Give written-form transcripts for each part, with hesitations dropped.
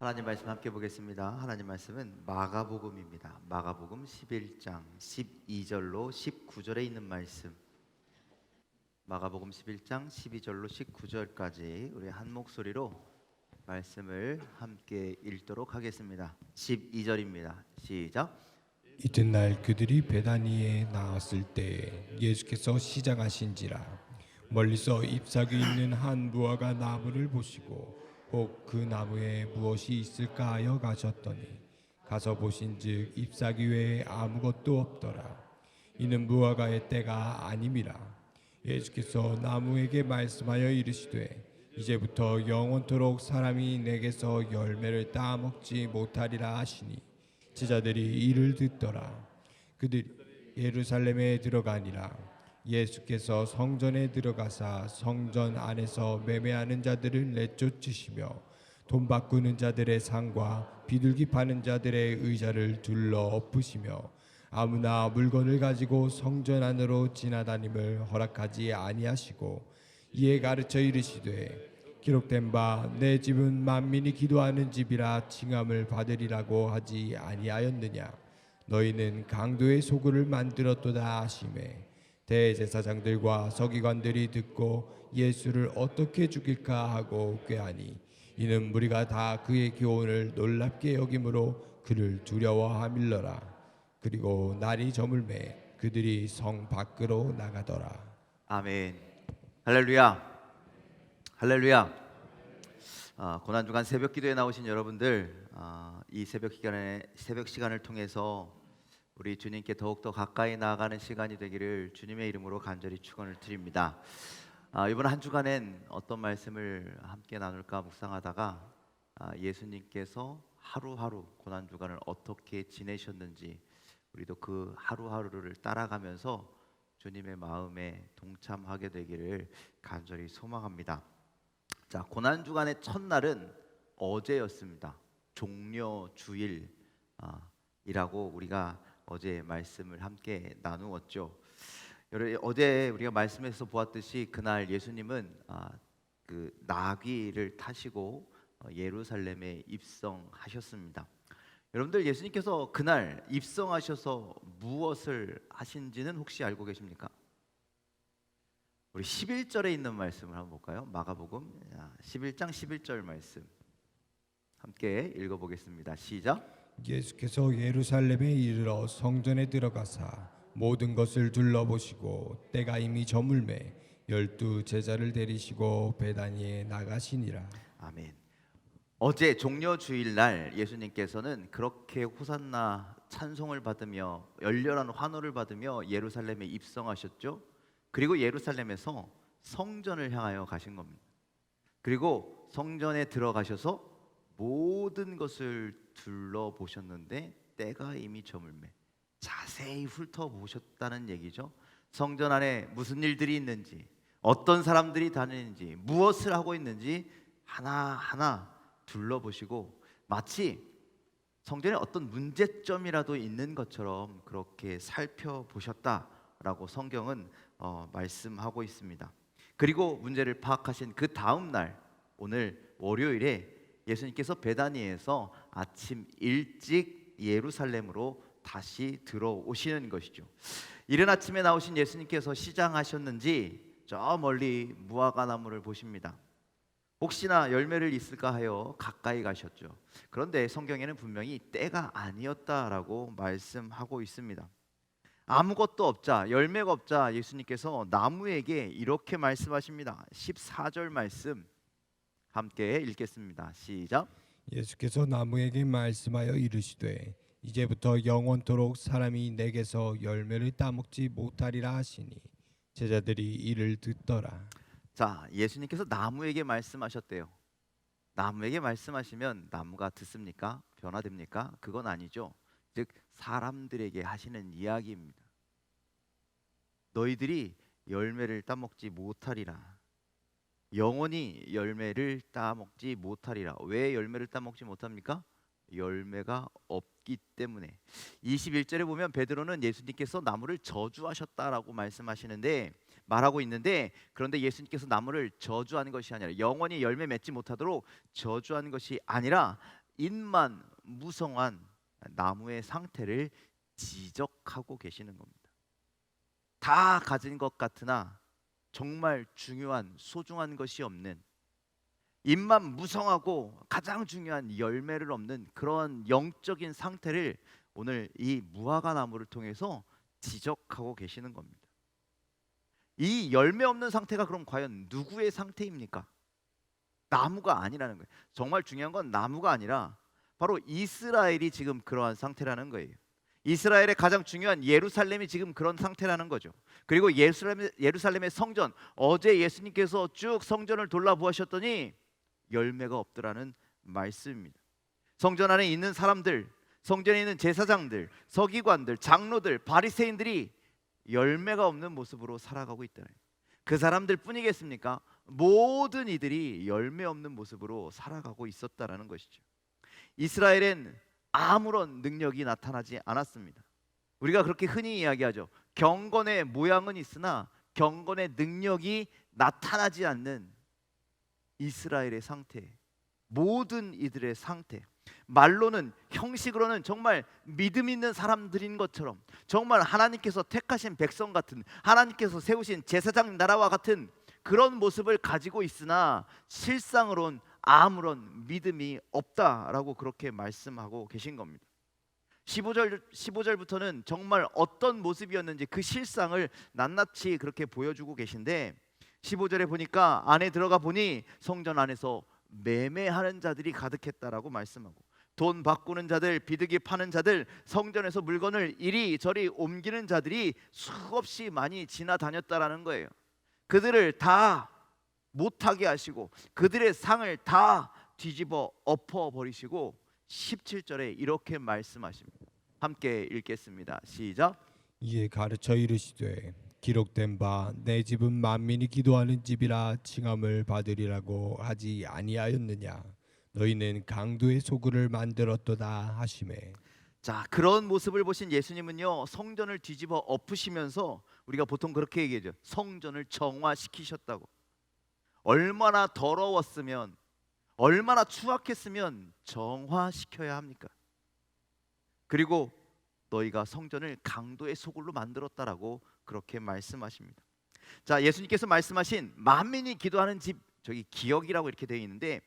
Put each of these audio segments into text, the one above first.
하나님 말씀 함께 보겠습니다. 하나님 말씀은 마가복음입니다. 마가복음 11장 12절로 19절에 있는 말씀. 마가복음 11장 12절로 19절까지 우리 한 목소리로 말씀을 함께 읽도록 하겠습니다. 12절입니다. 시작. 이튿날 그들이 베다니에 나왔을 때 예수께서 시장하신지라 멀리서 잎사귀 있는 한 무화과 나무를 보시고 혹 그 나무에 무엇이 있을까 하여 가셨더니 가서 보신즉 잎사귀 외에 아무것도 없더라. 이는 무화과의 때가 아님이라. 예수께서 나무에게 말씀하여 이르시되 이제부터 영원토록 사람이 내게서 열매를 따먹지 못하리라 하시니 제자들이 이를 듣더라. 그들이 예루살렘에 들어가니라. 예수께서 성전에 들어가사 성전 안에서 매매하는 자들을 내쫓으시며 돈 바꾸는 자들의 상과 비둘기 파는 자들의 의자를 둘러 엎으시며 아무나 물건을 가지고 성전 안으로 지나다님을 허락하지 아니하시고 이에 가르쳐 이르시되 기록된 바 내 집은 만민이 기도하는 집이라 칭함을 받으리라고 하지 아니하였느냐. 너희는 강도의 소굴을 만들었도다 하시매 대제사장들과 서기관들이 듣고 예수를 어떻게 죽일까 하고 꾀하니 이는 무리가 다 그의 교훈을 놀랍게 여김으로 그를 두려워하밀러라. 그리고 날이 저물매 그들이 성 밖으로 나가더라. 아멘. 할렐루야. 할렐루야. 고난주간 새벽 기도에 나오신 여러분들, 이 새벽 시간을 통해서 우리 주님께 더욱더 가까이 나아가는 시간이 되기를 주님의 이름으로 간절히 축원을 드립니다. 이번 한 주간엔 어떤 말씀을 함께 나눌까 묵상하다가 예수님께서 하루하루 고난주간을 어떻게 지내셨는지 우리도 그 하루하루를 따라가면서 주님의 마음에 동참하게 되기를 간절히 소망합니다. 자, 고난주간의 첫날은 어제였습니다. 종려주일 이라고 우리가 어제 말씀을 함께 나누었죠. 어제 우리가 말씀에서 보았듯이 그날 예수님은 그 나귀를 타시고 예루살렘에 입성하셨습니다. 여러분들, 예수님께서 그날 입성하셔서 무엇을 하신지는 혹시 알고 계십니까? 우리 11절에 있는 말씀을 한번 볼까요? 마가복음 11장 11절 말씀 함께 읽어보겠습니다. 시작. 예수께서 예루살렘에 이르러 성전에 들어가사 모든 것을 둘러보시고 때가 이미 저물매 12 제자를 데리시고 베다니에 나가시니라. 아멘. 어제 종려주일날 예수님께서는 그렇게 호산나 찬송을 받으며 열렬한 환호를 받으며 예루살렘에 입성하셨죠. 그리고 예루살렘에서 성전을 향하여 가신 겁니다. 그리고 성전에 들어가셔서 모든 것을 둘러보셨는데 때가 이미 저물매 자세히 훑어보셨다는 얘기죠. 성전 안에 무슨 일들이 있는지, 어떤 사람들이 다니는지, 무엇을 하고 있는지 하나하나 둘러보시고 마치 성전에 어떤 문제점이라도 있는 것처럼 그렇게 살펴보셨다라고 성경은 말씀하고 있습니다. 그리고 문제를 파악하신 그 다음 날, 오늘 월요일에 예수님께서 베다니에서 아침 일찍 예루살렘으로 다시 들어오시는 것이죠. 이른 아침에 나오신 예수님께서 시장하셨는지 저 멀리 무화과 나무를 보십니다. 혹시나 열매를 있을까 하여 가까이 가셨죠. 그런데 성경에는 분명히 때가 아니었다라고 말씀하고 있습니다. 아무것도 없자, 열매가 없자 예수님께서 나무에게 이렇게 말씀하십니다. 14절 말씀 함께 읽겠습니다. 시작. 예수께서 나무에게 말씀하여 이르시되 이제부터 영원토록 사람이 내게서 열매를 따먹지 못하리라 하시니 제자들이 이를 듣더라. 자, 예수님께서 나무에게 말씀하셨대요. 나무에게 말씀하시면 나무가 듣습니까? 변화됩니까? 그건 아니죠. 즉 사람들에게 하시는 이야기입니다. 너희들이 열매를 따먹지 못하리라. 영원히 열매를 따먹지 못하리라. 왜 열매를 따먹지 못합니까? 열매가 없기 때문에. 21절에 보면 베드로는 예수님께서 나무를 저주하셨다라고 말하고 있는데, 그런데 예수님께서 나무를 저주하는 것이 아니라, 영원히 열매 맺지 못하도록 저주하는 것이 아니라 잎만 무성한 나무의 상태를 지적하고 계시는 겁니다. 다 가진 것 같으나 정말 중요한 소중한 것이 없는, 잎만 무성하고 가장 중요한 열매를 없는 그런 영적인 상태를 오늘 이 무화과 나무를 통해서 지적하고 계시는 겁니다. 이 열매 없는 상태가 그럼 과연 누구의 상태입니까? 나무가 아니라는 거예요. 정말 중요한 건 나무가 아니라 바로 이스라엘이 지금 그러한 상태라는 거예요. 이스라엘의 가장 중요한 예루살렘이 지금 그런 상태라는 거죠. 그리고 예루살렘의 성전, 어제 예수님께서 쭉 성전을 돌아보셨더니 열매가 없더라는 말씀입니다. 성전 안에 있는 사람들, 성전에 있는 제사장들, 서기관들, 장로들, 바리새인들이 열매가 없는 모습으로 살아가고 있다. 그 사람들 뿐이겠습니까? 모든 이들이 열매 없는 모습으로 살아가고 있었다라는 것이죠. 이스라엘엔 아무런 능력이 나타나지 않았습니다. 우리가 그렇게 흔히 이야기하죠. 경건의 모양은 있으나 경건의 능력이 나타나지 않는 이스라엘의 상태, 모든 이들의 상태, 말로는 형식으로는 정말 믿음 있는 사람들인 것처럼, 정말 하나님께서 택하신 백성 같은, 하나님께서 세우신 제사장 나라와 같은 그런 모습을 가지고 있으나 실상으론 아무런 믿음이 없다라고 그렇게 말씀하고 계신 겁니다. 15절부터는 정말 어떤 모습이었는지 그 실상을 낱낱이 그렇게 보여주고 계신데, 15절에 보니까 안에 들어가 보니 성전 안에서 매매하는 자들이 가득했다라고 말씀하고, 돈 바꾸는 자들, 비둘기 파는 자들, 성전에서 물건을 이리저리 옮기는 자들이 수없이 많이 지나다녔다라는 거예요. 그들을 다 못하게 하시고 그들의 상을 다 뒤집어 엎어버리시고 17절에 이렇게 말씀하십니다. 함께 읽겠습니다. 시작. 이에 가르쳐 이르시되 기록된 바 내 집은 만민이 기도하는 집이라 칭함을 받으리라고 하지 아니하였느냐. 너희는 강도의 소굴을 만들었도다 하시매. 자, 그런 모습을 보신 예수님은요, 성전을 뒤집어 엎으시면서 우리가 보통 그렇게 얘기하죠. 성전을 정화시키셨다고. 얼마나 더러웠으면, 얼마나 추악했으면 정화시켜야 합니까? 그리고 너희가 성전을 강도의 소굴로 만들었다라고 그렇게 말씀하십니다. 자, 예수님께서 말씀하신 만민이 기도하는 집, 저기 기역이라고 이렇게 되어 있는데,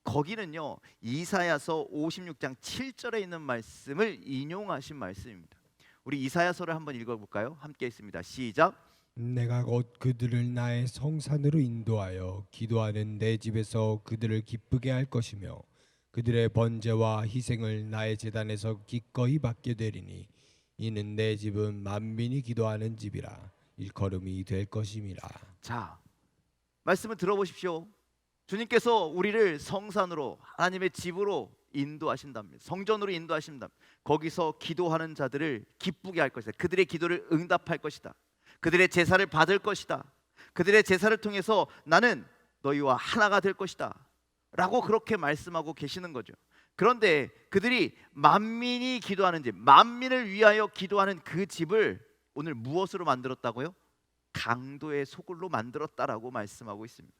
거기는요 이사야서 56장 7절에 있는 말씀을 인용하신 말씀입니다. 우리 이사야서를 한번 읽어볼까요? 함께 있습니다. 시작. 내가 곧 그들을 나의 성산으로 인도하여 기도하는 내 집에서 그들을 기쁘게 할 것이며 그들의 번제와 희생을 나의 제단에서 기꺼이 받게 되리니 이는 내 집은 만민이 기도하는 집이라 일컬음이 될 것임이라. 자, 말씀을 들어보십시오. 주님께서 우리를 성산으로, 하나님의 집으로 인도하신답니다. 성전으로 인도하신답니다. 거기서 기도하는 자들을 기쁘게 할 것이다. 그들의 기도를 응답할 것이다. 그들의 제사를 받을 것이다. 그들의 제사를 통해서 나는 너희와 하나가 될 것이다 라고 그렇게 말씀하고 계시는 거죠. 그런데 그들이 만민이 기도하는 집, 만민을 위하여 기도하는 그 집을 오늘 무엇으로 만들었다고요? 강도의 소굴로 만들었다라고 말씀하고 있습니다.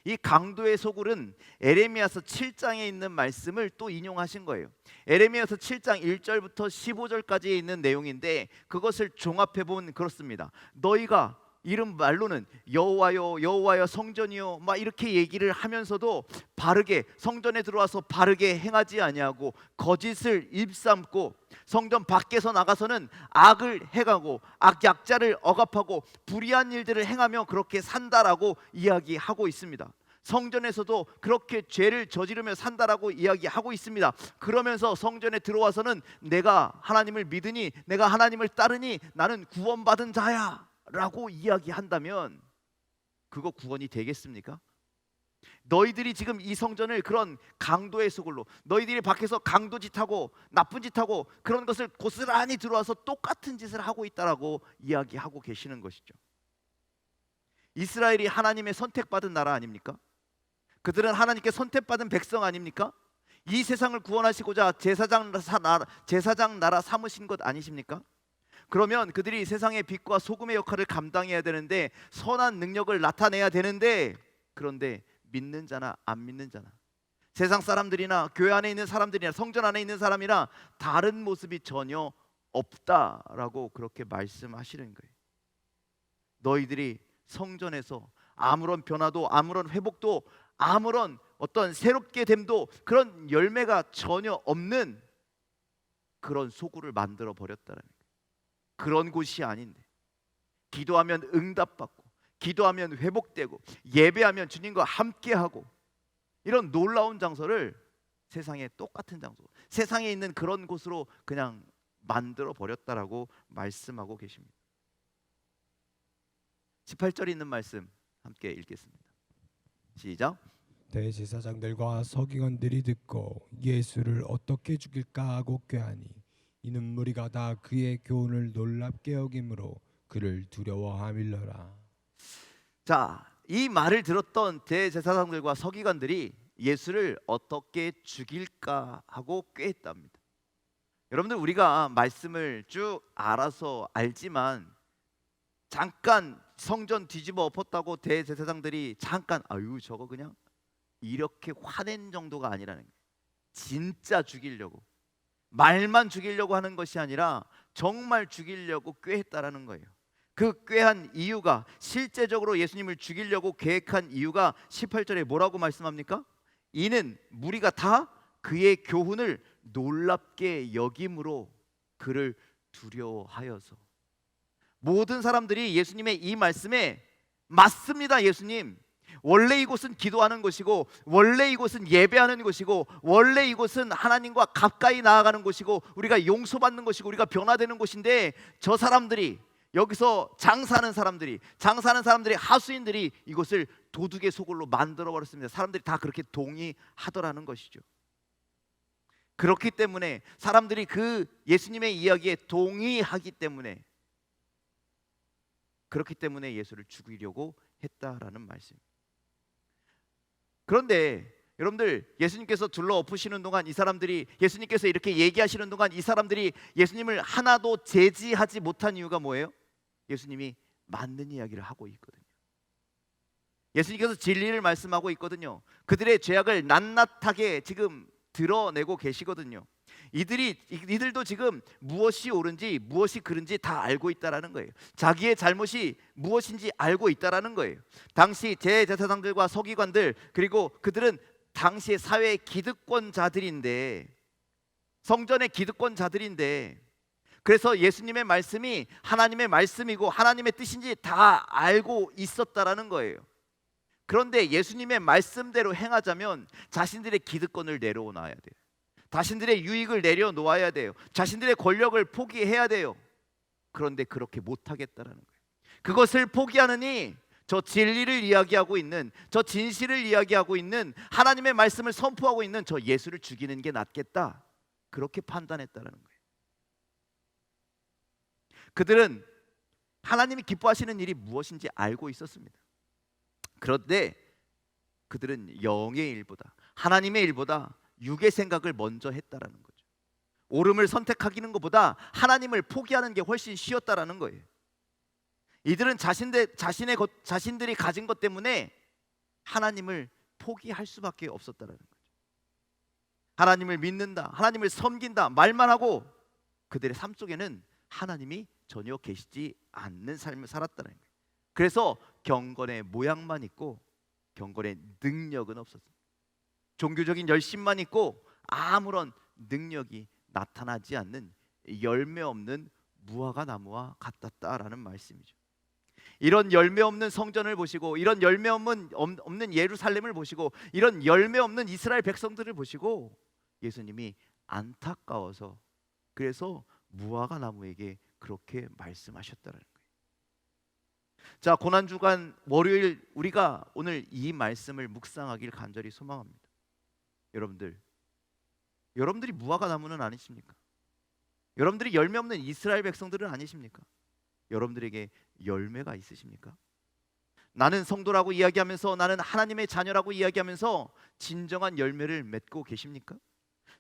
이 강도의 소굴은 에레미야서 7장에 있는 말씀을 또 인용하신 거예요. 에레미야서 7장 1절부터 15절까지에 있는 내용인데, 그것을 종합해 보면 그렇습니다. 너희가 이름 말로는 여호와여 여호와여 성전이요 막 이렇게 얘기를 하면서도 바르게 성전에 들어와서 바르게 행하지 아니하고 거짓을 입삼고 성전 밖에서 나가서는 악을 행하고 악약자를 억압하고 불의한 일들을 행하며 그렇게 산다라고 이야기하고 있습니다. 성전에서도 그렇게 죄를 저지르며 산다라고 이야기하고 있습니다. 그러면서 성전에 들어와서는 내가 하나님을 믿으니, 내가 하나님을 따르니 나는 구원받은 자야 라고 이야기한다면 그거 구원이 되겠습니까? 너희들이 지금 이 성전을 그런 강도의 소굴로, 너희들이 밖에서 강도 짓하고 나쁜 짓하고 그런 것을 고스란히 들어와서 똑같은 짓을 하고 있다라고 이야기하고 계시는 것이죠. 이스라엘이 하나님의 선택받은 나라 아닙니까? 그들은 하나님께 선택받은 백성 아닙니까? 이 세상을 구원하시고자 제사장 나라 삼으신 것 아니십니까? 그러면 그들이 세상의 빛과 소금의 역할을 감당해야 되는데, 선한 능력을 나타내야 되는데, 그런데 믿는 자나 안 믿는 자나, 세상 사람들이나 교회 안에 있는 사람들이나 성전 안에 있는 사람이나 다른 모습이 전혀 없다라고 그렇게 말씀하시는 거예요. 너희들이 성전에서 아무런 변화도 아무런 회복도 아무런 어떤 새롭게 됨도 그런 열매가 전혀 없는 그런 소굴을 만들어 버렸다는 거예요. 그런 곳이 아닌데 기도하면 응답받고 기도하면 회복되고 예배하면 주님과 함께하고 이런 놀라운 장소를 세상에 똑같은 장소, 세상에 있는 그런 곳으로 그냥 만들어 버렸다라고 말씀하고 계십니다. 18절에 있는 말씀 함께 읽겠습니다. 시작. 대제사장들과 서기관들이 듣고 예수를 어떻게 죽일까 하고 꾀하니 이는 무리가 다 그의 교훈을 놀랍게 여김으로 그를 두려워하밀러라. 자, 이 말을 들었던 대제사장들과 서기관들이 예수를 어떻게 죽일까 하고 꾀했답니다. 여러분들 우리가 말씀을 쭉 알아서 알지만 잠깐 성전 뒤집어 엎었다고 대제사장들이 잠깐 아유 저거 그냥 이렇게 화낸 정도가 아니라는 거예요. 진짜 죽이려고 말만 죽이려고 하는 것이 아니라 정말 죽이려고 꾀했다라는 거예요. 그 꾀한 이유가 실제적으로 예수님을 죽이려고 계획한 이유가 18절에 뭐라고 말씀합니까? 이는 무리가 다 그의 교훈을 놀랍게 여김으로 그를 두려워하여서. 모든 사람들이 예수님의 이 말씀에 맞습니다. 예수님 원래 이곳은 기도하는 곳이고 원래 이곳은 예배하는 곳이고 원래 이곳은 하나님과 가까이 나아가는 곳이고 우리가 용서받는 곳이고 우리가 변화되는 곳인데 저 사람들이 여기서 장사하는 사람들이 하수인들이 이곳을 도둑의 소굴로 만들어 버렸습니다. 사람들이 다 그렇게 동의하더라는 것이죠. 그렇기 때문에 사람들이 그 예수님의 이야기에 동의하기 때문에 그렇기 때문에 예수를 죽이려고 했다라는 말씀. 그런데 여러분들 예수님께서 둘러 엎으시는 동안 이 사람들이 예수님께서 이렇게 얘기하시는 동안 이 사람들이 예수님을 하나도 제지하지 못한 이유가 뭐예요? 예수님이 맞는 이야기를 하고 있거든요. 예수님께서 진리를 말씀하고 있거든요. 그들의 죄악을 낱낱하게 지금 드러내고 계시거든요. 이들도 지금 무엇이 옳은지 무엇이 그른지 다 알고 있다라는 거예요. 자기의 잘못이 무엇인지 알고 있다라는 거예요. 당시 대제사장들과 서기관들 그리고 그들은 당시의 사회의 기득권자들인데 성전의 기득권자들인데 그래서 예수님의 말씀이 하나님의 말씀이고 하나님의 뜻인지 다 알고 있었다라는 거예요. 그런데 예수님의 말씀대로 행하자면 자신들의 기득권을 내려놓아야 돼요. 자신들의 유익을 내려놓아야 돼요. 자신들의 권력을 포기해야 돼요. 그런데 그렇게 못하겠다라는 거예요. 그것을 포기하느니 저 진리를 이야기하고 있는 저 진실을 이야기하고 있는 하나님의 말씀을 선포하고 있는 저 예수를 죽이는 게 낫겠다. 그렇게 판단했다라는 거예요. 그들은 하나님이 기뻐하시는 일이 무엇인지 알고 있었습니다. 그런데 그들은 영의 일보다 하나님의 일보다 육의 생각을 먼저 했다라는 거죠. 옳음을 선택하기는 것보다 하나님을 포기하는 게 훨씬 쉬웠다라는 거예요. 이들은 자신들이 가진 것 때문에 하나님을 포기할 수밖에 없었다라는 거죠. 하나님을 믿는다, 하나님을 섬긴다 말만 하고 그들의 삶 속에는 하나님이 전혀 계시지 않는 삶을 살았다는 거예요. 그래서 경건의 모양만 있고 경건의 능력은 없었습니다. 종교적인 열심만 있고 아무런 능력이 나타나지 않는 열매 없는 무화과 나무와 같았다라는 말씀이죠. 이런 열매 없는 성전을 보시고 이런 열매 없는 예루살렘을 보시고 이런 열매 없는 이스라엘 백성들을 보시고 예수님이 안타까워서 그래서 무화과 나무에게 그렇게 말씀하셨다는 거예요. 자, 고난주간 월요일 우리가 오늘 이 말씀을 묵상하길 간절히 소망합니다. 여러분들이 무화과 나무는 아니십니까? 여러분들이 열매 없는 이스라엘 백성들은 아니십니까? 여러분들에게 열매가 있으십니까? 나는 성도라고 이야기하면서 나는 하나님의 자녀라고 이야기하면서 진정한 열매를 맺고 계십니까?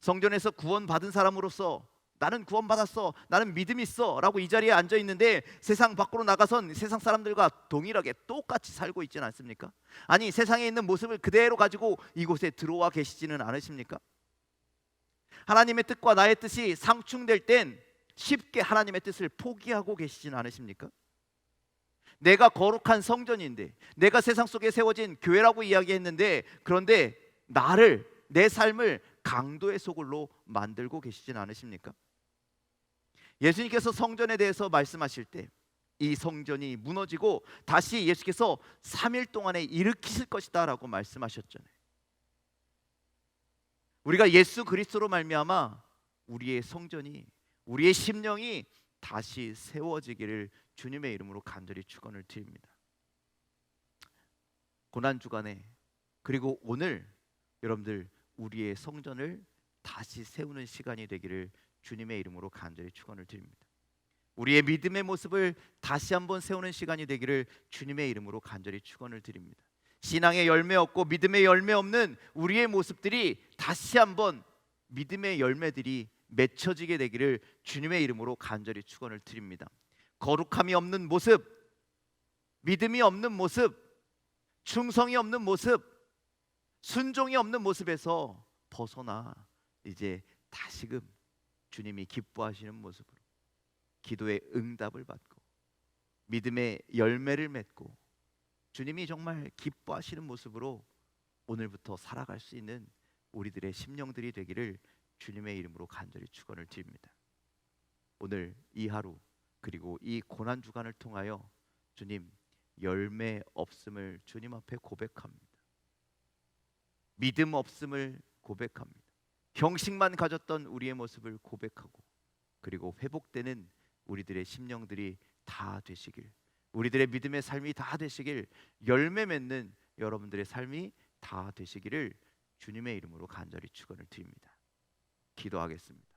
성전에서 구원받은 사람으로서 나는 구원받았어, 나는 믿음 있어 라고 이 자리에 앉아 있는데 세상 밖으로 나가선 세상 사람들과 동일하게 똑같이 살고 있지는 않습니까? 아니, 세상에 있는 모습을 그대로 가지고 이곳에 들어와 계시지는 않으십니까? 하나님의 뜻과 나의 뜻이 상충될 땐 쉽게 하나님의 뜻을 포기하고 계시지는 않으십니까? 내가 거룩한 성전인데, 내가 세상 속에 세워진 교회라고 이야기했는데, 그런데 나를, 내 삶을 강도의 소굴로 만들고 계시진 않으십니까? 예수님께서 성전에 대해서 말씀하실 때 이 성전이 무너지고 다시 예수께서 3일 동안에 일으키실 것이다 라고 말씀하셨잖아요. 우리가 예수 그리스도로 말미암아 우리의 성전이, 우리의 심령이 다시 세워지기를 주님의 이름으로 간절히 축원을 드립니다. 고난 주간에, 그리고 오늘 여러분들 우리의 성전을 다시 세우는 시간이 되기를 주님의 이름으로 간절히 축원을 드립니다. 우리의 믿음의 모습을 다시 한번 세우는 시간이 되기를 주님의 이름으로 간절히 축원을 드립니다. 신앙의 열매 없고 믿음의 열매 없는 우리의 모습들이 다시 한번 믿음의 열매들이 맺혀지게 되기를 주님의 이름으로 간절히 축원을 드립니다. 거룩함이 없는 모습, 믿음이 없는 모습, 충성이 없는 모습, 순종이 없는 모습에서 벗어나 이제 다시금 주님이 기뻐하시는 모습으로 기도의 응답을 받고 믿음의 열매를 맺고 주님이 정말 기뻐하시는 모습으로 오늘부터 살아갈 수 있는 우리들의 심령들이 되기를 주님의 이름으로 간절히 축원을 드립니다. 오늘 이 하루, 그리고 이 고난 주간을 통하여 주님, 열매 없음을 주님 앞에 고백합니다. 믿음 없음을 고백합니다. 형식만 가졌던 우리의 모습을 고백하고, 그리고 회복되는 우리들의 심령들이 다 되시길, 우리들의 믿음의 삶이 다 되시길, 열매 맺는 여러분들의 삶이 다 되시기를 주님의 이름으로 간절히 축원을 드립니다. 기도하겠습니다.